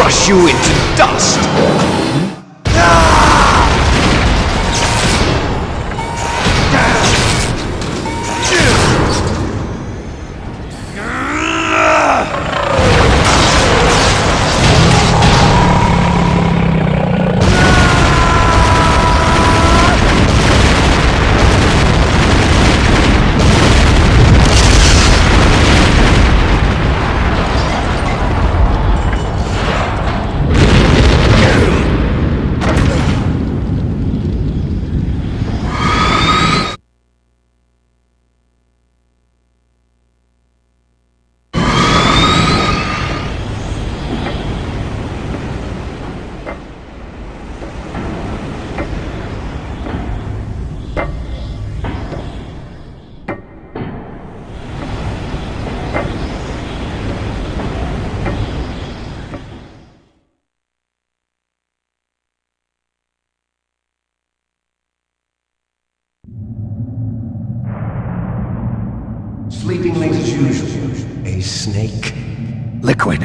crush you into dust! Sleeping late as usual. A snake. Liquid,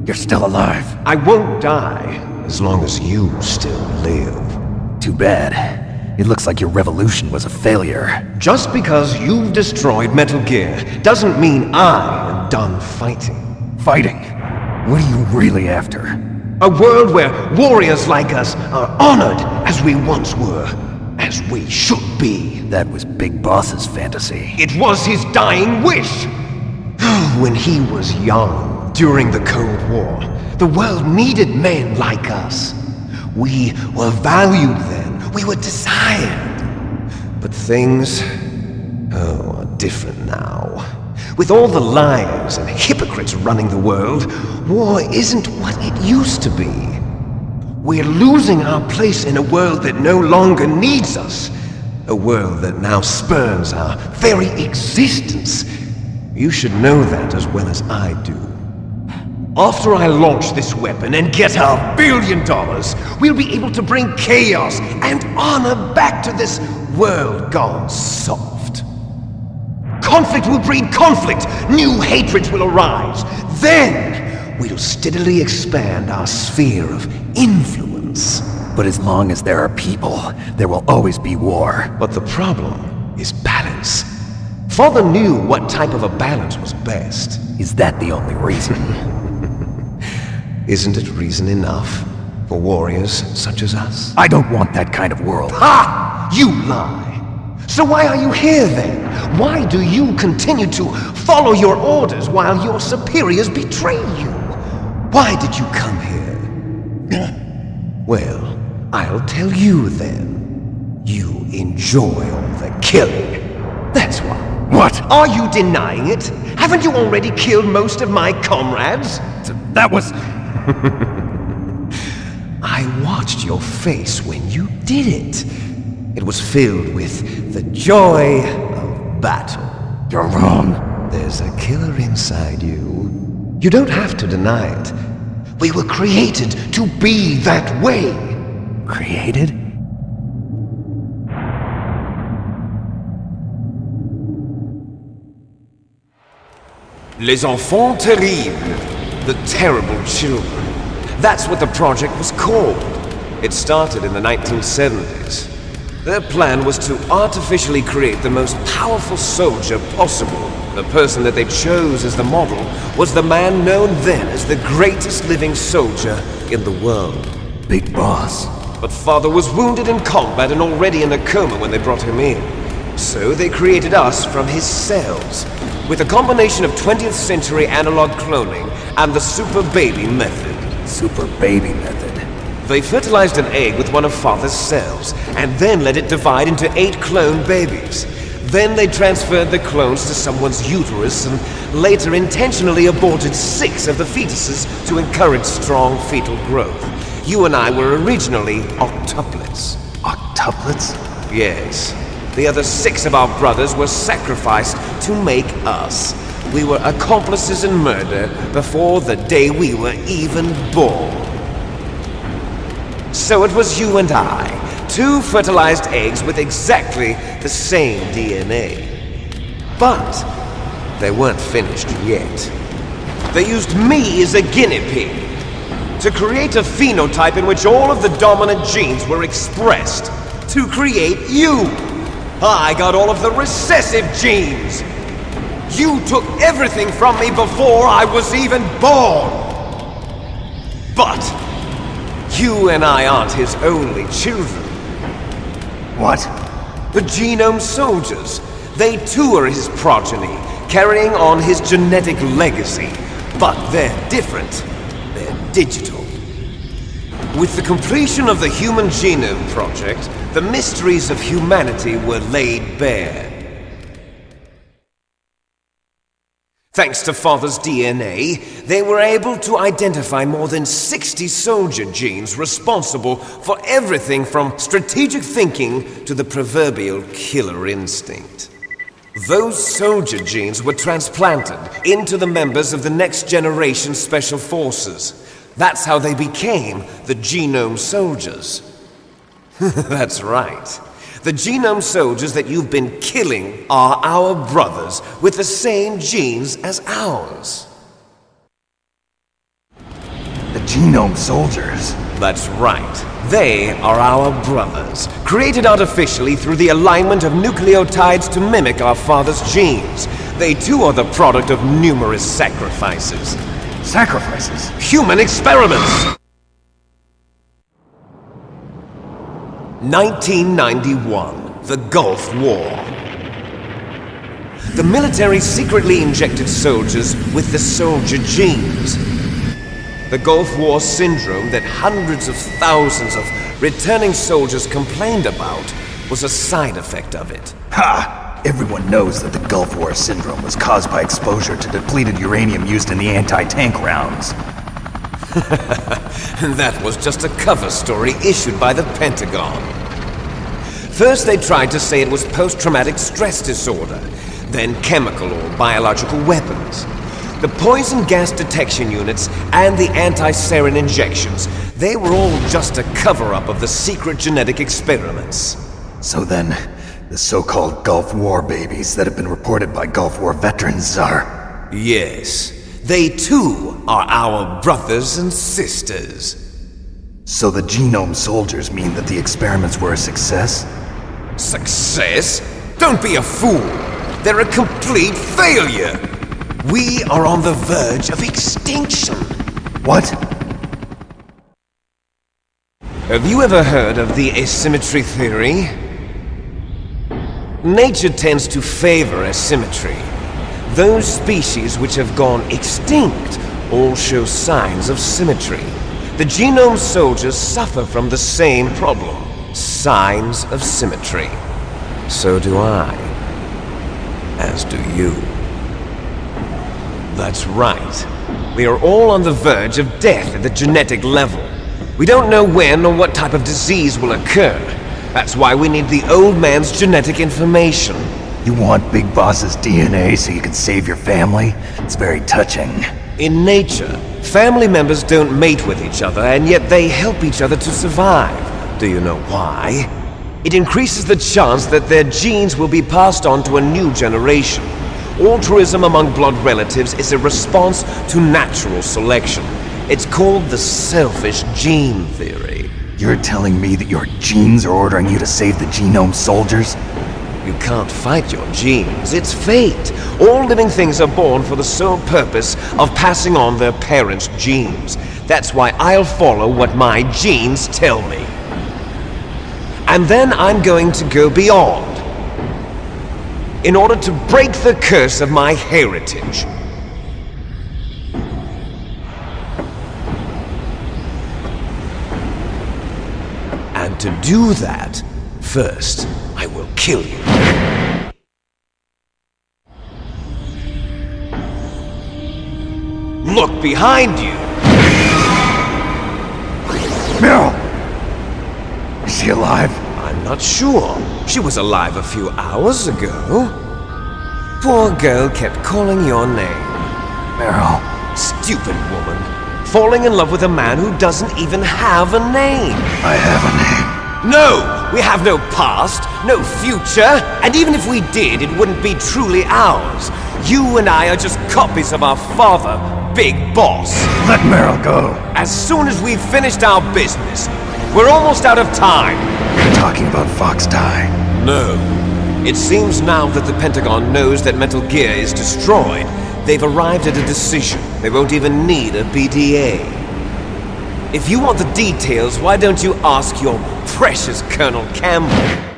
you're still alive. I won't die as long as you still live. Too bad. It looks like your revolution was a failure. Just because you've destroyed Metal Gear doesn't mean I am done fighting. Fighting? What are you really after? A world where warriors like us are honored as we once were, as we should be. That was Big Boss's fantasy. It was his dying wish. When he was young, during the Cold War, the world needed men like us. We were valued then. We were desired. But things, are different now. With all the liars and hypocrites running the world, war isn't what it used to be. We're losing our place in a world that no longer needs us. A world that now spurns our very existence. You should know that as well as I do. After I launch this weapon and get our $1 billion, we'll be able to bring chaos and honor back to this world gone soft. Conflict will breed conflict. New hatreds will arise. Then we'll steadily expand our sphere of influence. But as long as there are people, there will always be war. But the problem is balance. Father knew what type of a balance was best. Is that the only reason? Isn't it reason enough for warriors such as us? I don't want that kind of world. Ha! You lie! So why are you here then? Why do you continue to follow your orders while your superiors betray you? Why did you come here? Well, I'll tell you then. You enjoy all the killing. That's why. What? Are you denying it? Haven't you already killed most of my comrades? That was... I watched your face when you did it. It was filled with the joy of battle. You're wrong. There's a killer inside you. You don't have to deny it. We were created to be that way. Created? Les enfants terribles. The terrible children. That's what the project was called. It started in the 1970s. Their plan was to artificially create the most powerful soldier possible. The person that they chose as the model was the man known then as the greatest living soldier in the world. Big Boss. But Father was wounded in combat and already in a coma when they brought him in. So they created us from his cells, with a combination of 20th century analog cloning and the super baby method. Super baby method. They fertilized an egg with one of Father's cells, and then let it divide into 8 clone babies. Then they transferred the clones to someone's uterus and later intentionally aborted 6 of the fetuses to encourage strong fetal growth. You and I were originally octuplets. Octuplets? Yes. The other 6 of our brothers were sacrificed to make us. We were accomplices in murder before the day we were even born. So it was you and I, 2 fertilized eggs with exactly the same DNA. But they weren't finished yet. They used me as a guinea pig. to create a phenotype in which all of the dominant genes were expressed. To create you. I got all of the recessive genes. You took everything from me before I was even born. But you and I aren't his only children. What? The Genome Soldiers. They too are his progeny, carrying on his genetic legacy. But they're different. They're digital. With the completion of the Human Genome Project, the mysteries of humanity were laid bare. Thanks to Father's DNA, they were able to identify more than 60 soldier genes responsible for everything from strategic thinking to the proverbial killer instinct. Those soldier genes were transplanted into the members of the next generation Special Forces. That's how they became the Genome Soldiers. That's right. The Genome Soldiers that you've been killing are our brothers with the same genes as ours. The Genome Soldiers? That's right. They are our brothers, created artificially through the alignment of nucleotides to mimic our father's genes. They too are the product of numerous sacrifices. Sacrifices? Human experiments! 1991, the Gulf War. The military secretly injected soldiers with the soldier genes. The Gulf War syndrome that hundreds of thousands of returning soldiers complained about was a side effect of it. Ha! Everyone knows that the Gulf War syndrome was caused by exposure to depleted uranium used in the anti-tank rounds. That was just a cover story issued by the Pentagon. First they tried to say it was post-traumatic stress disorder, then chemical or biological weapons. The poison gas detection units and the anti-sarin injections, they were all just a cover-up of the secret genetic experiments. So then, the so-called Gulf War babies that have been reported by Gulf War veterans are... Yes. They too are our brothers and sisters. So the Genome Soldiers mean that the experiments were a success? Success? Don't be a fool! They're a complete failure! We are on the verge of extinction! What? Have you ever heard of the asymmetry theory? Nature tends to favor asymmetry. Those species which have gone extinct all show signs of symmetry. The Genome Soldiers suffer from the same problem. Signs of symmetry. So do I. As do you. That's right. We are all on the verge of death at the genetic level. We don't know when or what type of disease will occur. That's why we need the old man's genetic information. You want Big Boss's DNA so you can save your family? It's very touching. In nature, family members don't mate with each other, and yet they help each other to survive. Do you know why? It increases the chance that their genes will be passed on to a new generation. Altruism among blood relatives is a response to natural selection. It's called the selfish gene theory. You're telling me that your genes are ordering you to save the Genome Soldiers? You can't fight your genes. It's fate. All living things are born for the sole purpose of passing on their parents' genes. That's why I'll follow what my genes tell me. And then I'm going to go beyond, in order to break the curse of my heritage. And to do that, first, I will kill you. Look behind you! Meryl! Is she alive? I'm not sure. She was alive a few hours ago. Poor girl kept calling your name. Meryl. Stupid woman. Falling in love with a man who doesn't even have a name. I have a name. No! We have no past, no future, and even if we did, it wouldn't be truly ours. You and I are just copies of our father, big boss. Let Meryl go. As soon as we've finished our business, we're almost out of time. You're talking about Fox Die. No. It seems now that the Pentagon knows that Metal Gear is destroyed. They've arrived at a decision. They won't even need a PDA. If you want the details, why don't you ask your precious Colonel Campbell?